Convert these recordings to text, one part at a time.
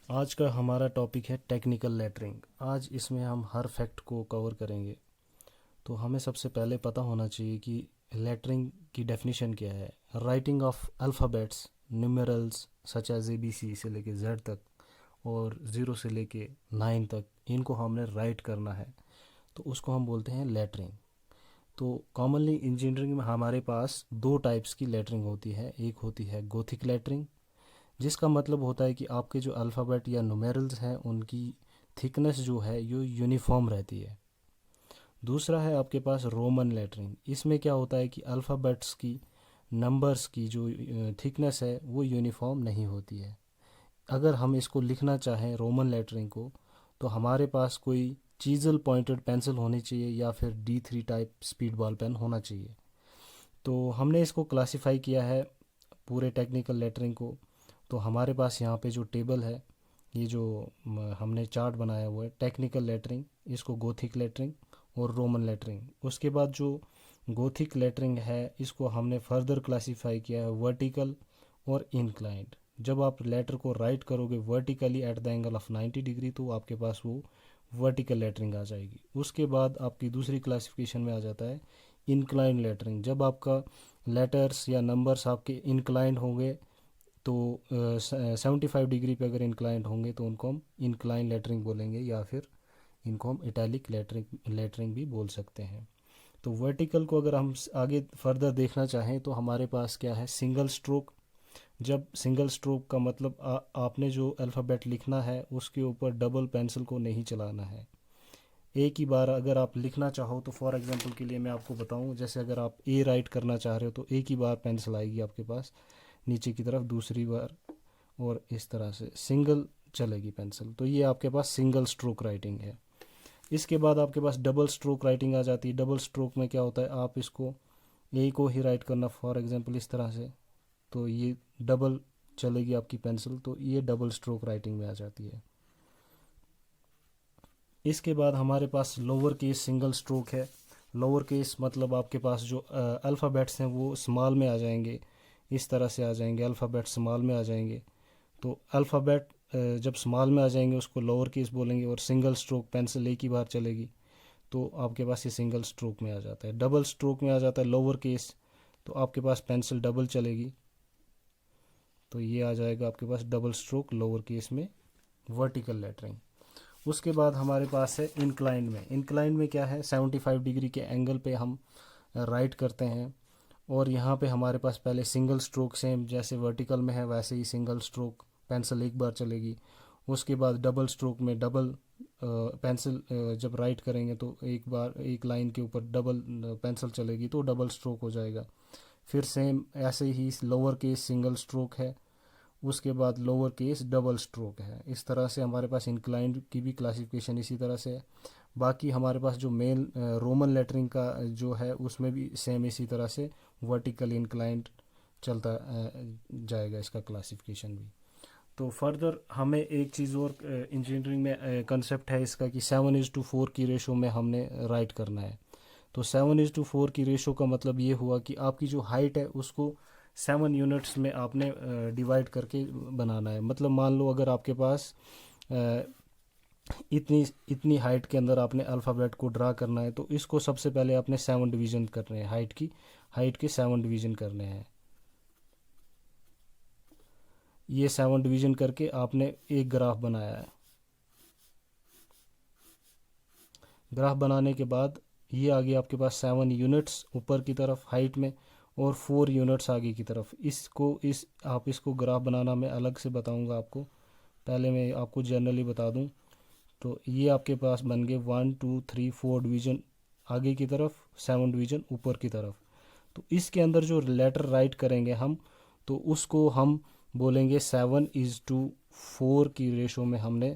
आज का हमारा टॉपिक है टेक्निकल लेटरिंग। आज इसमें हम हर फैक्ट को कवर करेंगे। तो हमें सबसे पहले पता होना चाहिए कि लेटरिंग की डेफिनेशन क्या है। Writing of alphabets, numerals such as ABC से लेके Z तक और 0 से लेके 9 तक, इनको हमने राइट करना है तो उसको हम बोलते हैं लेटरिंग। तो कॉमनली इंजीनियरिंग में हमारे पास दो टाइप्स की लेटरिंग होती है। एक होती है गोथिक लेटरिंग, जिसका मतलब होता है कि आपके जो अल्फ़ाबेट या न्यूमेरल्स हैं उनकी थिकनेस जो है ये यूनिफॉर्म रहती है। दूसरा है आपके पास रोमन लेटरिंग। इसमें क्या होता है कि अल्फ़ाबेट्स की नंबर्स की जो थिकनेस है वो यूनिफॉर्म नहीं होती है। अगर हम इसको लिखना चाहें रोमन लेटरिंग को, तो हमारे पास कोई चीजल पॉइंटेड पेंसिल होनी चाहिए या फिर D3 type speed ball pen होना चाहिए। तो हमने इसको क्लासिफाई किया है पूरे टेक्निकल लेटरिंग को। तो हमारे पास यहाँ पे जो टेबल है, ये जो हमने चार्ट बनाया हुआ है, टेक्निकल लेटरिंग, इसको गोथिक लेटरिंग और रोमन लेटरिंग। उसके बाद जो गोथिक लेटरिंग है इसको हमने फर्दर क्लासिफाई किया है वर्टिकल और इंक्लाइंड। जब आप लेटर को राइट करोगे vertically at the angle of 90 degree तो आपके पास वो वर्टिकल लेटरिंग आ जाएगी। उसके बाद आपकी दूसरी क्लासिफिकेशन में आ जाता है इंक्लाइंड लेटरिंग। जब आपका लेटर्स या नंबर्स आपके इंक्लाइंड होंगे तो 75 डिग्री पे अगर इंक्लाइंड होंगे तो उनको हम इंक्लाइन लेटरिंग बोलेंगे, या फिर इनको हम इटैलिक लेटरिंग लेटरिंग भी बोल सकते हैं। तो वर्टिकल को अगर हम आगे फर्दर देखना चाहें तो हमारे पास क्या है, सिंगल स्ट्रोक। जब सिंगल स्ट्रोक का मतलब आपने जो अल्फ़ाबेट लिखना है उसके ऊपर डबल पेंसिल को नहीं चलाना है। एक ही बार अगर आप लिखना चाहो तो फॉर एग्जांपल के लिए मैं आपको बताऊं, जैसे अगर आप ए राइट करना चाह रहे हो तो एक ही बार पेंसिल आएगी आपके पास नीचे की तरफ, दूसरी बार और इस तरह से सिंगल चलेगी पेंसिल। तो ये आपके पास सिंगल स्ट्रोक राइटिंग है। इसके बाद आपके पास डबल स्ट्रोक राइटिंग आ जाती है। डबल स्ट्रोक में क्या होता है, आप इसको ए को ही राइट करना फॉर एग्जांपल इस तरह से, तो ये डबल चलेगी आपकी पेंसिल, तो ये डबल स्ट्रोक राइटिंग में आ जाती है। इसके बाद हमारे पास लोअर केस सिंगल स्ट्रोक है। लोअर केस मतलब आपके पास जो अल्फ़ाबेट्स हैं वो स्मॉल में आ जाएंगे, इस तरह से आ जाएंगे, अल्फ़ाबेट स्मॉल में आ जाएंगे। तो अल्फ़ाबेट जब स्मॉल में आ जाएंगे उसको लोअर केस बोलेंगे, और सिंगल स्ट्रोक पेंसिल एक ही बार चलेगी तो आपके पास ये सिंगल स्ट्रोक में आ जाता है। डबल स्ट्रोक में आ जाता है लोअर केस, तो आपके पास पेंसिल डबल चलेगी, तो ये आ जाएगा आपके पास डबल स्ट्रोक लोअर केस में वर्टिकल लेटरिंग। उसके बाद हमारे पास है इंक्लाइंड में। इंक्लाइंड में क्या है, 75 डिग्री के एंगल पे हम राइट करते हैं, और यहाँ पे हमारे पास पहले सिंगल स्ट्रोक, सेम जैसे वर्टिकल में है वैसे ही सिंगल स्ट्रोक पेंसिल एक बार चलेगी। उसके बाद डबल स्ट्रोक में डबल पेंसिल जब राइट करेंगे तो एक बार एक लाइन के ऊपर डबल पेंसिल चलेगी तो डबल स्ट्रोक हो जाएगा। फिर सेम ऐसे ही लोअर केस सिंगल स्ट्रोक है, उसके बाद लोअर केस डबल स्ट्रोक है। इस तरह से हमारे पास इंक्लाइंड की भी क्लासिफिकेशन इसी तरह से है। बाकी हमारे पास जो मेन रोमन लेटरिंग का जो है उसमें भी सेम इसी तरह से वर्टिकल इंक्लाइंड चलता जाएगा इसका क्लासिफिकेशन भी। तो फर्दर हमें एक चीज़ और इंजीनियरिंग में कंसेप्ट है इसका कि 7:4 की रेशो में हमने राइट करना है। तो 7:4 की रेशो का मतलब ये हुआ कि आपकी जो हाइट है उसको 7 यूनिट्स में आपने डिवाइड करके बनाना है। मतलब मान लो अगर आपके पास अ, इतनी इतनी हाइट के अंदर आपने अल्फ़ाबेट को ड्रा करना है, तो इसको सबसे पहले आपने 7 डिवीज़न करने हैं, हाइट के 7 डिवीज़न करने हैं। ये 7 डिवीज़न करके आपने एक ग्राफ बनाया है। ग्राफ बनाने के बाद ये आ गया आपके पास 7 यूनिट्स ऊपर की तरफ हाइट में, और 4 यूनिट्स आगे की तरफ। इस आप इसको ग्राफ बनाना मैं अलग से बताऊंगा आपको, पहले मैं आपको जनरली बता दूं। तो ये आपके पास बन गए 1 2 3 4 डिवीज़न आगे की तरफ, 7 डिवीज़न ऊपर की तरफ। तो इसके अंदर जो लेटर राइट करेंगे हम, तो उसको हम बोलेंगे 7:4 की रेशो में हमने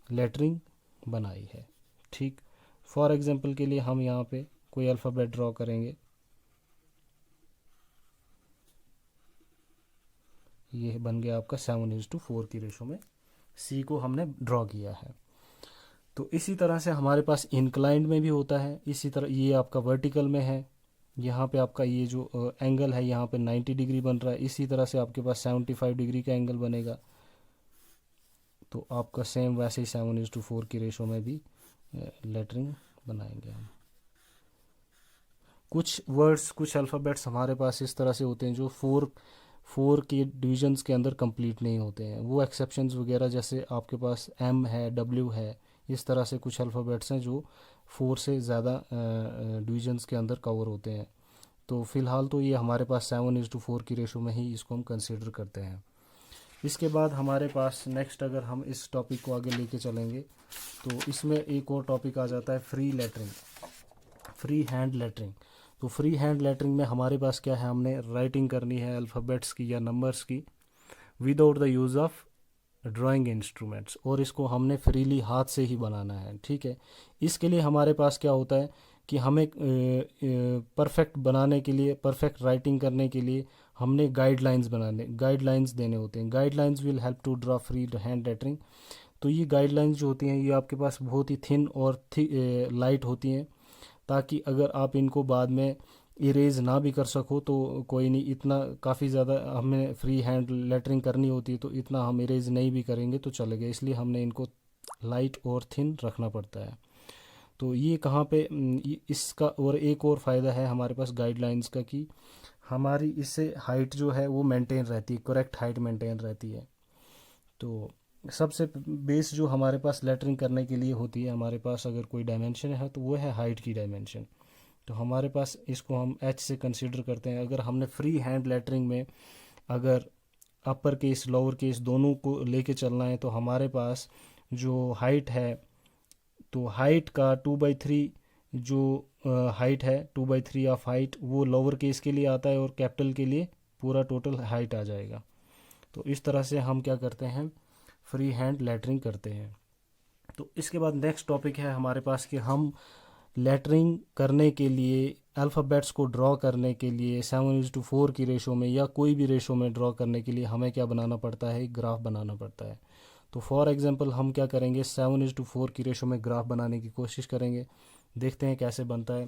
लेटरिंग बनाई है। ठीक, फॉर एग्जांपल के लिए हम यहाँ पे कोई अल्फ़ाबेट ड्रॉ करेंगे। ये बन गया आपका 7:4 की रेशो में सी को हमने ड्रॉ किया है। तो इसी तरह से हमारे पास इंक्लाइंड में भी होता है। इसी तरह ये आपका वर्टिकल में है, यहाँ पे आपका ये जो एंगल है यहाँ पे 90 डिग्री बन रहा है। इसी तरह से आपके पास 75 डिग्री का एंगल बनेगा। तो आपका सेम वैसे ही 7:4 की रेशो में भी लेटरिंग बनाएंगे हम। कुछ वर्ड्स, कुछ अल्फ़ाबेट्स हमारे पास इस तरह से होते हैं जो फोर के डिविजन्स के अंदर कंप्लीट नहीं होते हैं। वो एक्सेप्शंस वगैरह, जैसे आपके पास एम है, डब्ल्यू है, इस तरह से कुछ अल्फ़ाबेट्स हैं जो 4 से ज़्यादा डिविजन्स के अंदर कवर होते हैं। तो फ़िलहाल तो ये हमारे पास 7:4 की रेशो में ही इसको हम कंसिडर करते हैं। इसके बाद हमारे पास नेक्स्ट, अगर हम इस टॉपिक को आगे लेके चलेंगे तो इसमें एक और टॉपिक आ जाता है free lettering, free hand lettering. तो फ्री हैंड लेटरिंग में हमारे पास क्या है, हमने राइटिंग करनी है अल्फ़ाबेट्स की या नंबर्स की without the use of drawing instruments, और इसको हमने फ्रीली हाथ से ही बनाना है। ठीक है, इसके लिए हमारे पास क्या होता है कि हमें परफेक्ट बनाने के लिए, परफेक्ट राइटिंग करने के लिए हमने गाइडलाइंस देने होते हैं। Guidelines will help to draw free hand lettering. तो ये गाइडलाइंस जो होती हैं ये आपके पास बहुत ही थिन और लाइट होती हैं, ताकि अगर आप इनको बाद में इरेज ना भी कर सको तो कोई नहीं, इतना काफ़ी ज़्यादा हमें फ्री हैंड लेटरिंग करनी होती है तो इतना हम इरेज नहीं भी करेंगे तो चलेगा, इसलिए हमने इनको लाइट और थिन रखना पड़ता है। तो ये कहाँ पे इसका और एक और फ़ायदा है हमारे पास गाइडलाइंस का कि हमारी इससे हाइट जो है वो मेंटेन रहती है, करेक्ट हाइट मेंटेन रहती है। तो सबसे बेस जो हमारे पास लेटरिंग करने के लिए होती है, हमारे पास अगर कोई डायमेंशन है तो वो है हाइट की डायमेंशन। तो हमारे पास इसको हम एच से कंसीडर करते हैं। अगर हमने फ्री हैंड लेटरिंग में अगर अपर केस लोअर केस दोनों को लेके चलना है तो हमारे पास जो हाइट है, तो हाइट का 2/3 जो हाइट है, 2/3 ऑफ हाइट वो लोअर केस के लिए आता है और कैपिटल के लिए पूरा टोटल हाइट आ जाएगा। तो इस तरह से हम क्या करते हैं, फ्री हैंड लेटरिंग करते हैं। तो इसके बाद नेक्स्ट टॉपिक है हमारे पास कि हम लेटरिंग करने के लिए, अल्फ़ाबेट्स को ड्रॉ करने के लिए 7:4 की रेशो में या कोई भी रेशो में ड्रॉ करने के लिए हमें क्या बनाना पड़ता है, ग्राफ बनाना पड़ता है। तो फॉर एग्जांपल हम क्या करेंगे, 7:4 की रेशो में ग्राफ बनाने की कोशिश करेंगे, देखते हैं कैसे बनता है।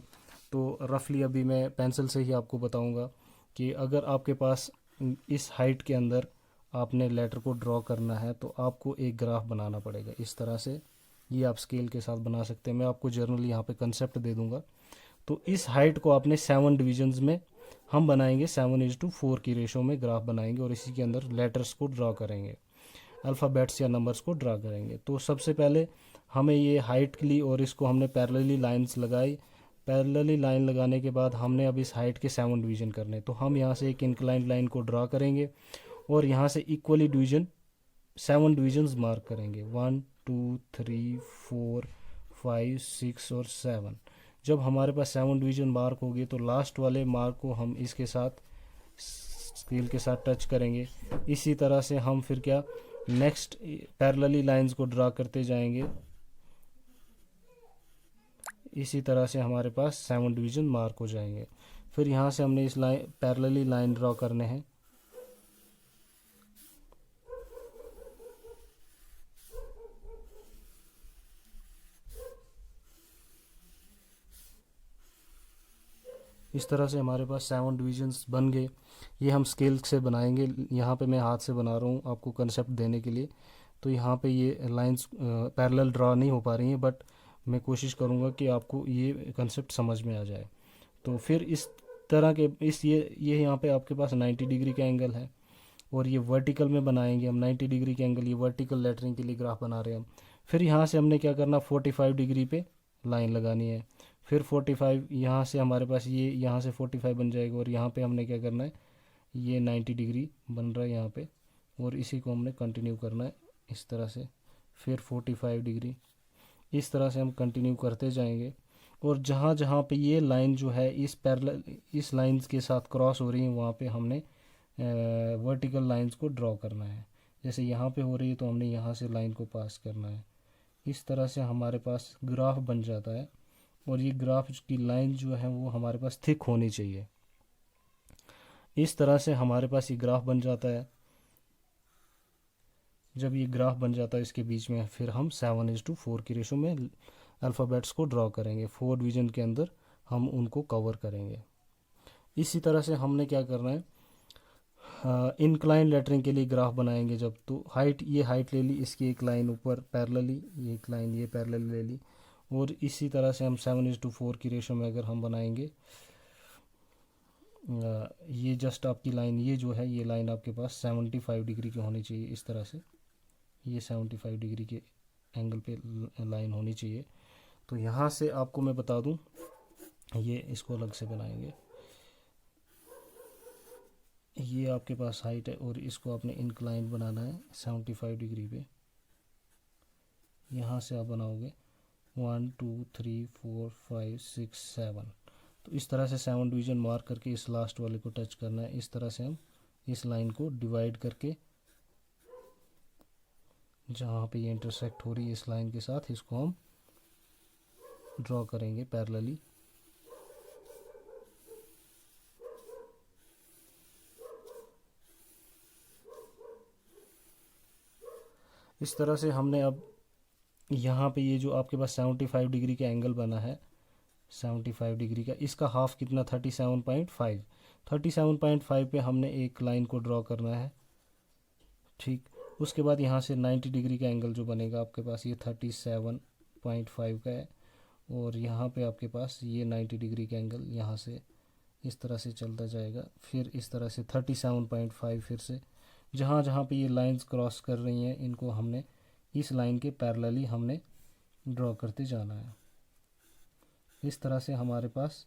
तो रफली अभी मैं पेंसिल से ही आपको बताऊंगा कि अगर आपके पास इस हाइट के अंदर आपने लेटर को ड्रॉ करना है तो आपको एक ग्राफ बनाना पड़ेगा इस तरह से। ये आप स्केल के साथ बना सकते हैं, मैं आपको जर्नली यहाँ पे कंसेप्ट दे दूंगा। तो इस हाइट को आपने 7 डिविजन्स में हम बनाएंगे, 7:4 की रेशो में ग्राफ बनाएंगे और इसी के अंदर लेटर्स को ड्रॉ करेंगे, अल्फ़ाबेट्स या नंबर्स को ड्रा करेंगे। तो सबसे पहले हमें ये हाइट ली और इसको हमने पैरेलली लाइंस लगाई। पैरेलली लाइन लगाने के बाद हमने अब इस हाइट के 7 डिवीजन करने, तो हम यहाँ से एक इंक्लाइंड लाइन को ड्रा करेंगे और यहाँ से इक्वली डिवीजन 7 डिविजन्स मार्क करेंगे, 1 2 3 4 5 6 और 7। जब हमारे पास 7 डिवीजन मार्क होगी तो लास्ट वाले मार्क को हम इसके साथ स्केल के साथ टच करेंगे। इसी तरह से हम फिर क्या नेक्स्ट पैरेलली लाइंस को ड्रा करते जाएंगे। इसी तरह से हमारे पास 7 डिवीजन मार्क हो जाएंगे। फिर यहाँ से हमने इस लाइन पैरेलली लाइन ड्रॉ करने हैं। इस तरह से हमारे पास 7 डिविजन्स बन गए। ये हम स्केल से बनाएंगे, यहाँ पे मैं हाथ से बना रहा हूँ आपको कंसेप्ट देने के लिए। तो यहाँ पे ये लाइंस पैरेलल ड्रा नहीं हो पा रही हैं, बट मैं कोशिश करूँगा कि आपको ये कंसेप्ट समझ में आ जाए। तो फिर इस तरह के ये यहाँ पे आपके पास 90 डिग्री का एंगल है और ये वर्टिकल में बनाएंगे हम 90 डिग्री के एंगल, ये वर्टिकल लेटरिंग के लिए ग्राफ बना रहे हैं हम। फिर यहाँ से हमने क्या करना, 45 डिग्री पे लाइन लगानी है। फिर 45 यहाँ से हमारे पास ये यहाँ से 45 बन जाएगा और यहाँ पे हमने क्या करना है, ये 90 डिग्री बन रहा है यहाँ पे और इसी को हमने कंटिन्यू करना है इस तरह से। फिर 45 डिग्री, इस तरह से हम कंटिन्यू करते जाएंगे और जहाँ जहाँ पे ये लाइन जो है इस पैरेलल इस लाइंस के साथ क्रॉस हो रही है वहाँ पे हमने वर्टिकल लाइंस को ड्रॉ करना है। जैसे यहाँ पे हो रही है तो हमने यहाँ से लाइन को पास करना है। इस तरह से हमारे पास ग्राफ बन जाता है और ये ग्राफ की लाइन जो है वो हमारे पास थिक होनी चाहिए। इस तरह से हमारे पास ये ग्राफ बन जाता है। जब ये ग्राफ बन जाता है इसके बीच में फिर हम 7:4 की रेशो में अल्फ़ाबेट्स को ड्रॉ करेंगे, 4 डिवीजन के अंदर हम उनको कवर करेंगे। इसी तरह से हमने क्या करना है, इंक्लाइन लेटरिंग के लिए ग्राफ बनाएंगे जब, तो हाइट, ये हाइट ले ली, इसकी एक लाइन ऊपर पैरेलली, ये एक लाइन ये पैरेलल ले ली, और इसी तरह से हम 7:4 की रेशो में अगर हम बनाएंगे, ये जस्ट आपकी लाइन, ये जो है ये लाइन आपके पास 75 डिग्री की होनी चाहिए, इस तरह से ये 75 डिग्री के एंगल पे लाइन होनी चाहिए। तो यहाँ से आपको मैं बता दूँ, ये इसको अलग से बनाएंगे, ये आपके पास हाइट है और इसको आपने इंक्लाइन बनाना है 75 डिग्री पे। यहाँ से आप बनाओगे 1 2 3 4 5 6 7, तो इस तरह से 7 डिवीजन मार्क करके इस लास्ट वाले को टच करना है। इस तरह से हम इस लाइन को डिवाइड करके, जहाँ पे ये इंटरसेक्ट हो रही है इस लाइन के साथ, इसको हम ड्रॉ करेंगे पैरेलली। इस तरह से हमने अब यहाँ पे ये जो आपके पास 75 डिग्री का एंगल बना है, 75 डिग्री का, इसका हाफ कितना, 37.5, 37.5 पे हमने एक लाइन को ड्रॉ करना है। ठीक, उसके बाद यहाँ से 90 डिग्री का एंगल जो बनेगा आपके पास, ये 37.5 का है, और यहाँ पे आपके पास ये 90 डिग्री का एंगल यहाँ से इस तरह से चलता जाएगा, फिर इस तरह से 37.5, फिर से जहाँ जहाँ पे ये लाइंस क्रॉस कर रही हैं इनको हमने इस लाइन के पैरेलली हमने ड्रॉ करते जाना है। इस तरह से हमारे पास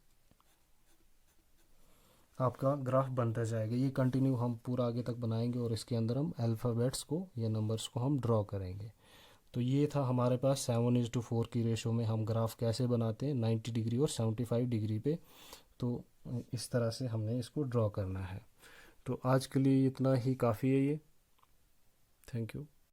आपका ग्राफ बनता जाएगा। ये कंटिन्यू हम पूरा आगे तक बनाएंगे और इसके अंदर हम अल्फ़ाबेट्स को या नंबर्स को हम ड्रॉ करेंगे। तो ये था हमारे पास 7:4 की रेशो में हम ग्राफ कैसे बनाते हैं 90 डिग्री और 75 डिग्री पे। तो इस तरह से हमने इसको ड्रॉ करना है। तो आज के लिए इतना ही काफ़ी है ये। Thank you.